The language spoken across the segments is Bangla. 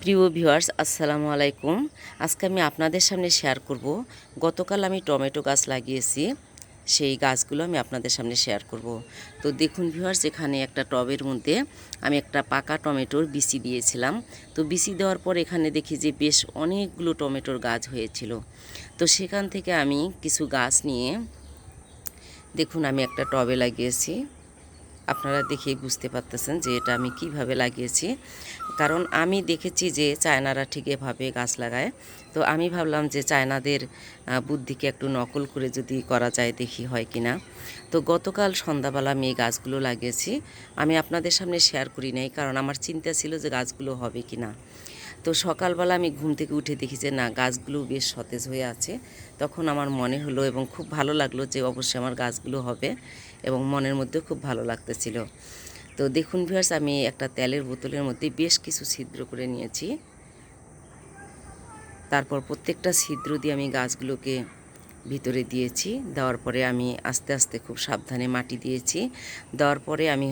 প্রিয় ভিউয়ার্স আসসালামু আলাইকুম। আজকে আমি আপনাদের সামনে শেয়ার করব গতকাল আমি টমেটো গাছ লাগিয়েছি, সেই গাছগুলো আমি আপনাদের সামনে শেয়ার করব। তো দেখুন ভিউয়ার্স, এখানে একটা টবের মধ্যে আমি একটা পাকা টমেটোর বিচি দিয়েছিলাম। তো বিচি দেওয়ার পর এখানে দেখি যে বেশ অনেকগুলো টমেটোর গাছ হয়েছিল। তো সেখান থেকে আমি কিছু গাছ নিয়ে দেখুন আমি একটা টবে লাগিয়েছি। আপনারা দেখেই বুঝতে পারতেছেন যে এটা আমি কিভাবে লাগিয়েছি, কারণ আমি দেখেছি যে চায়নারা ঠিক এভাবে গাছ লাগায়। তো আমি ভাবলাম যে চায়নাদের বুদ্ধিকে একটু নকল করে যদি করা যায় দেখি হয় কি না। তো গতকাল সন্ধ্যাবেলা আমি এই গাছগুলো লাগিয়েছি। আমি আপনাদের সামনে শেয়ার করি নাই, কারণ আমার চিন্তা ছিল যে গাছগুলো হবে কি না। তো সকালবেলা আমি ঘুম থেকে উঠে দেখি যে না, গাছগুলো বেশ সতেজ হয়ে আছে। তখন আমার মনে হলো এবং খুব ভালো লাগলো যে অবশ্যই আমার গাছগুলো হবে, এবং মনের মধ্যেও খুব ভালো লাগতেছিল। তো দেখুন ভিউয়ার্স, আমি একটা তেলের বোতলের মধ্যে বেশ কিছু ছিদ্র করে নিয়েছি। তারপর প্রত্যেকটা ছিদ্র দিয়ে আমি গাছগুলোকে ভিতরে দিয়েছি। দেওয়ার পরে আমি আস্তে আস্তে খুব সাবধানে মাটি দিয়েছি। দেওয়ার পরে আমি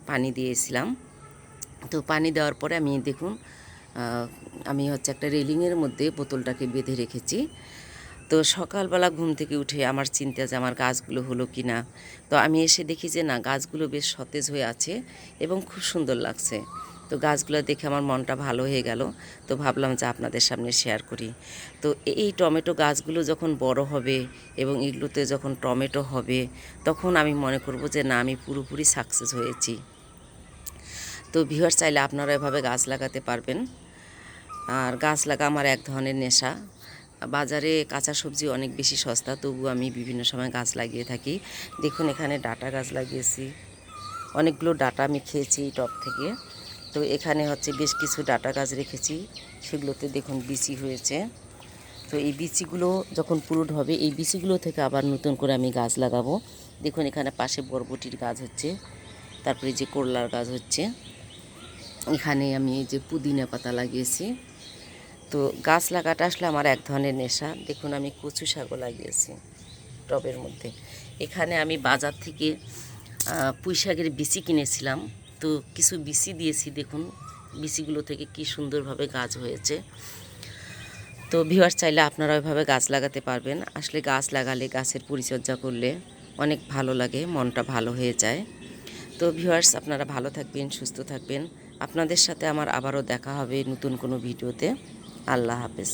পানি দিয়েছিলাম। তো পানি দেওয়ার পরে আমি দেখুন আমি একটা রেলিংয়ের মধ্যে বোতলটাকে বেঁধে রেখেছি। তো সকালবেলা ঘুম থেকে উঠে আমার চিন্তা যে আমার গাছগুলো হলো কি না। তো আমি এসে দেখি যে না, গাছগুলো বেশ সতেজ হয়ে আছে এবং খুব সুন্দর লাগছে। তো গাছগুলো দেখে আমার মনটা ভালো হয়ে গেল। তো ভাবলাম যে আপনাদের সামনে শেয়ার করি। তো এই টমেটো গাছগুলো যখন বড় হবে এবং এগুলোতে যখন টমেটো হবে, তখন আমি মনে করব যে না, আমি পুরোপুরি সাকসেস হয়েছি। তো ভিউয়ার্স, চাইলে আপনারা এভাবে গাছ লাগাতে পারবেন। আর গাছ লাগা আমার এক ধরনের নেশা। বাজারে কাঁচা সবজি অনেক বেশি সস্তা, তবু আমি বিভিন্ন সময় গাছ লাগিয়ে থাকি। দেখুন এখানে ডাঁটা গাছ লাগিয়েছি, অনেকগুলো ডাঁটা আমি খেয়েছি এই টব থেকে। তো এখানে বেশ কিছু ডাঁটা গাছ রেখেছি, সেগুলোতে দেখুন বিচি হয়েছে। তো এই বিচিগুলো যখন পুরুট হবে, এই বিচিগুলো থেকে আবার নতুন করে আমি গাছ লাগাবো। দেখুন এখানে পাশে বরবটির গাছ হচ্ছে, তারপরে যে করলার গাছ হচ্ছে। এখানে আমি এই যে পুদিনা পাতা লাগিয়েছি। তো গাছ লাগাটা আসলে আমার এক ধরনের নেশা। দেখুন আমি কচু শাকও লাগিয়েছি টবের মধ্যে। এখানে আমি বাজার থেকে পুঁই শাকের বিচি কিনেছিলাম, তো কিছু বিচি দিয়েছি। দেখুন বিচিগুলো থেকে কি সুন্দরভাবে গাছ হয়েছে। তো ভিউয়ার্স, চাইলে আপনারা ওইভাবে গাছ লাগাতে পারবেন। আসলে গাছ লাগালে, গাছের পরিচর্যা করলে অনেক ভালো লাগে, মনটা ভালো হয়ে যায়। তো ভিউয়ার্স, আপনারা ভালো থাকবেন, সুস্থ থাকবেন। আপনাদের সাথে আমার আবারও দেখা হবে নতুন কোনো ভিডিওতে। আল্লাহ হাফেজ।